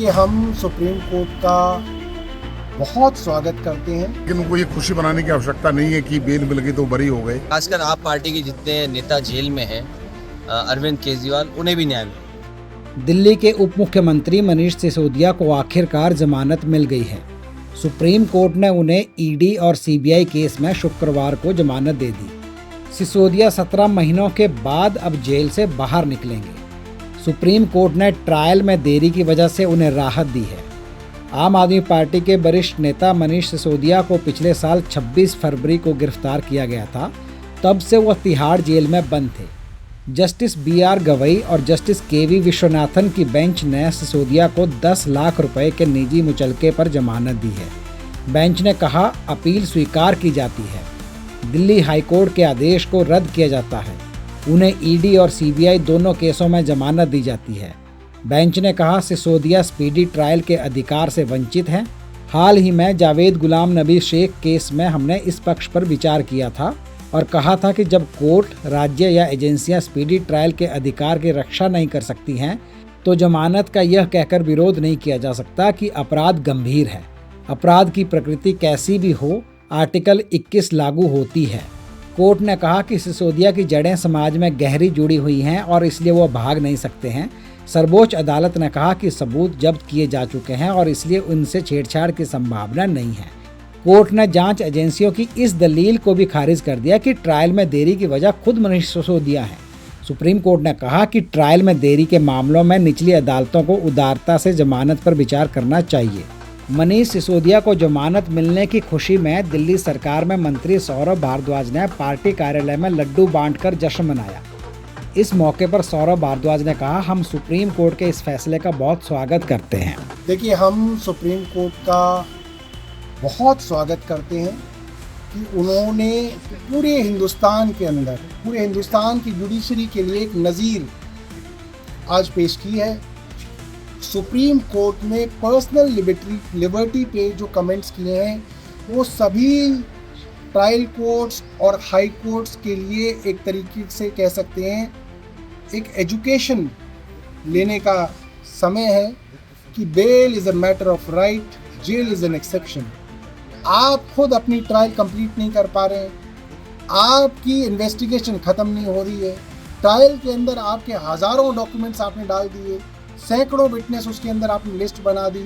कि हम supreme court का बहुत स्वागत करते हैं। लेकिन उनको ये खुशी बनाने की आवश्यकता नहीं है कि बेल मिल गई तो बरी हो गए। खासकर आप पार्टी के जितने नेता जेल में हैं, अरविंद केजरीवाल, उन्हें भी न्याय मिले। दिल्ली के उप मुख्यमंत्री मनीष सिसोदिया को आखिरकार जमानत मिल गई है। सुप्रीम कोर्ट ने उन्हें ईडी और सीबीआई केस में शुक्रवार को जमानत दे दी। सिसोदिया 17 महीनों के बाद अब जेल से बाहर निकलेंगे। सुप्रीम कोर्ट ने ट्रायल में देरी की वजह से उन्हें राहत दी है। आम आदमी पार्टी के वरिष्ठ नेता मनीष सिसोदिया को पिछले साल 26 फरवरी को गिरफ्तार किया गया था। तब से वह तिहाड़ जेल में बंद थे। जस्टिस BR गवई और जस्टिस KV विश्वनाथन की बेंच ने सिसोदिया को 10 लाख रुपए के निजी मुचलके पर जमानत दी है। बेंच ने कहा, अपील स्वीकार की जाती है। दिल्ली हाईकोर्ट के आदेश को रद्द किया जाता है। उन्हें ईडी और सीबीआई दोनों केसों में जमानत दी जाती है। बेंच ने कहा, सिसोदिया स्पीडी ट्रायल के अधिकार से वंचित हैं। हाल ही में जावेद गुलाम नबी शेख केस में हमने इस पक्ष पर विचार किया था और कहा था कि जब कोर्ट, राज्य या एजेंसियां स्पीडी ट्रायल के अधिकार की रक्षा नहीं कर सकती हैं, तो जमानत का यह कहकर विरोध नहीं किया जा सकता कि अपराध गंभीर है। अपराध की प्रकृति कैसी भी हो, आर्टिकल 21 लागू होती है। कोर्ट ने कहा कि सिसोदिया की जड़ें समाज में गहरी जुड़ी हुई हैं और इसलिए वो भाग नहीं सकते हैं। सर्वोच्च अदालत ने कहा कि सबूत जब्त किए जा चुके हैं और इसलिए उनसे छेड़छाड़ की संभावना नहीं है। कोर्ट ने जांच एजेंसियों की इस दलील को भी खारिज कर दिया कि ट्रायल में देरी की वजह खुद मनीष सिसोदिया है। सुप्रीम कोर्ट ने कहा कि ट्रायल में देरी के मामलों में निचली अदालतों को उदारता से जमानत पर विचार करना चाहिए। मनीष सिसोदिया को जमानत मिलने की खुशी में दिल्ली सरकार में मंत्री सौरभ भारद्वाज ने पार्टी कार्यालय में लड्डू बांटकर जश्न मनाया। इस मौके पर सौरभ भारद्वाज ने कहा, हम सुप्रीम कोर्ट के इस फैसले का बहुत स्वागत करते हैं। देखिए, हम सुप्रीम कोर्ट का बहुत स्वागत करते हैं कि उन्होंने पूरे हिंदुस्तान के अंदर, पूरे हिंदुस्तान की जुडिशरी के लिए एक नज़ीर आज पेश की है। सुप्रीम कोर्ट ने पर्सनल लिबर्टी पे जो कमेंट्स किए हैं, वो सभी ट्रायल कोर्ट्स और हाई कोर्ट्स के लिए एक तरीके से कह सकते हैं एक एजुकेशन लेने का समय है कि bail is a matter of right, jail is an exception. आप खुद अपनी ट्रायल कंप्लीट नहीं कर पा रहे हैं, आपकी इन्वेस्टिगेशन ख़त्म नहीं हो रही है, ट्रायल के अंदर आपके हज़ारों डॉक्यूमेंट्स आपने डाल दिए, सैकड़ों विटनेस उसके अंदर आपने लिस्ट बना दी।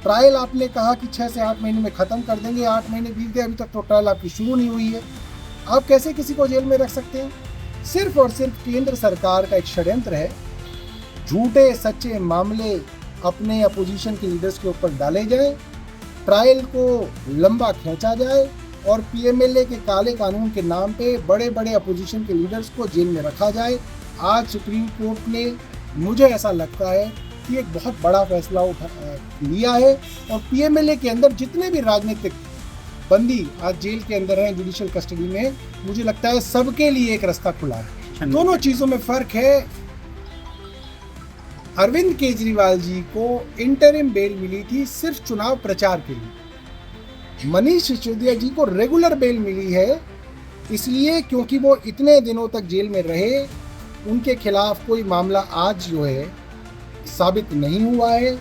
ट्रायल आपने कहा कि 6 से 8 महीने में ख़त्म कर देंगे, 8 महीने बीत गए, अभी तक तो ट्रायल आपकी शुरू नहीं हुई है। आप कैसे किसी को जेल में रख सकते हैं? सिर्फ और सिर्फ केंद्र सरकार का एक षड्यंत्र है। झूठे सच्चे मामले अपने अपोजिशन के लीडर्स के ऊपर डाले जाए, ट्रायल को लंबा खींचा जाए और PMLA के काले कानून के नाम पे बड़े बड़े अपोजिशन के लीडर्स को जेल में रखा जाए। आज सुप्रीम कोर्ट ने, मुझे ऐसा लगता है कि एक बहुत बड़ा फैसला लिया है और PMLA के अंदर जितने भी राजनीतिक बंदी आज जेल के अंदर हैं, जुडिशियल कस्टडी में, मुझे लगता है सबके लिए एक रास्ता खुला है। दोनों चीज़ों में फ़र्क है। अरविंद केजरीवाल जी को इंटरिम बेल मिली थी सिर्फ चुनाव प्रचार के लिए। मनीष सिसोदिया जी को रेगुलर बेल मिली है इसलिए क्योंकि वो इतने दिनों तक जेल में रहे, उनके खिलाफ कोई मामला आज जो है साबित नहीं हुआ है,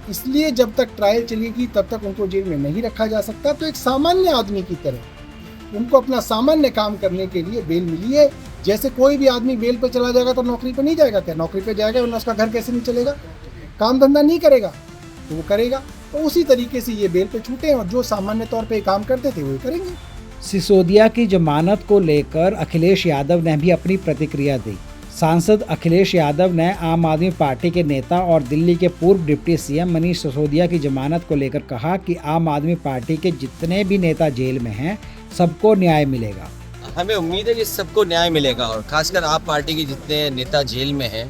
इसलिए जब तक ट्रायल चलेगी तब तक उनको जेल में नहीं रखा जा सकता। तो एक सामान्य आदमी की तरह उनको अपना सामान्य काम करने के लिए बेल मिली है। जैसे कोई भी आदमी बेल पे चला जाएगा तो नौकरी पे नहीं जाएगा क्या? नौकरी पे जाएगा वरना उसका घर कैसे नहीं चलेगा? काम धंधा नहीं करेगा तो वो करेगा। तो उसी तरीके से ये बेल पे छूटे हैं और जो सामान्य तौर पे काम करते थे वो करेंगे। सिसोदिया की जमानत को लेकर अखिलेश यादव ने भी अपनी प्रतिक्रिया दी। सांसद अखिलेश यादव ने आम आदमी पार्टी के नेता और दिल्ली के पूर्व डिप्टी CM मनीष सिसोदिया की जमानत को लेकर कहा कि आम आदमी पार्टी के जितने भी नेता जेल में हैं, सबको न्याय मिलेगा। हमें उम्मीद है कि सबको न्याय मिलेगा और खासकर आप पार्टी के जितने नेता जेल में हैं,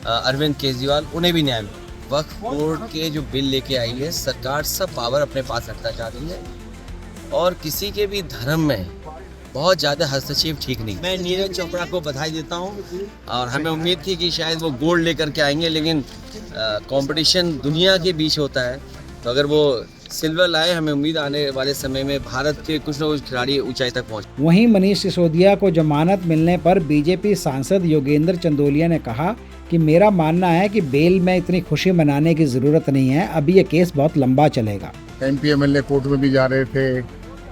अरविंद केजरीवाल, उन्हें भी न्याय मिलेगा। वक्फ बोर्ड के जो बिल लेके आई है सरकार, सब पावर अपने पास रखना चाह रही है और किसी के भी धर्म में बहुत ज़्यादा हस्तक्षेप ठीक नहीं। मैं नीरज चोपड़ा को बधाई देता हूँ और हमें उम्मीद थी कि शायद वो गोल्ड लेकर के आएंगे, लेकिन कंपटीशन दुनिया के बीच होता है, तो अगर वो सिल्वर लाए, हमें उम्मीद आने वाले समय में भारत के कुछ न कुछ खिलाड़ी ऊंचाई तक पहुंच। वहीं मनीष सिसोदिया को जमानत मिलने पर बीजेपी सांसद योगेंद्र चंदोलिया ने कहा कि मेरा मानना है कि बेल में इतनी खुशी मनाने की ज़रूरत नहीं है, अभी ये केस बहुत लंबा चलेगा। MP MLA कोर्ट में भी जा रहे थे,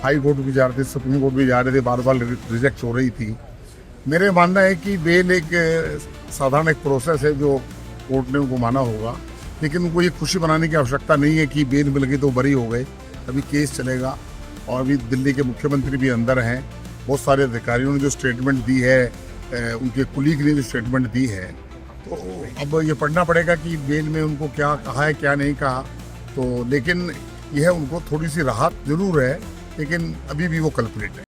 हाई कोर्ट भी जा रहे थे, सुप्रीम कोर्ट भी जा रहे थे, बार बार रिजेक्ट हो रही थी। मेरे मानना है कि बेल एक साधारण एक प्रोसेस है जो कोर्ट ने उनको माना होगा, लेकिन उनको ये खुशी मनाने की आवश्यकता नहीं है कि बेल मिल गई तो बरी हो गए। अभी केस चलेगा और अभी दिल्ली के मुख्यमंत्री भी अंदर हैं, बहुत सारे अधिकारियों ने जो स्टेटमेंट दी है, उनके कुलीग ने जो स्टेटमेंट दी है, तो अब ये पढ़ना पड़ेगा कि बेल में उनको क्या कहा है क्या नहीं कहा। तो लेकिन यह उनको थोड़ी सी राहत जरूर है, लेकिन अभी भी वो कल्प्रिट है।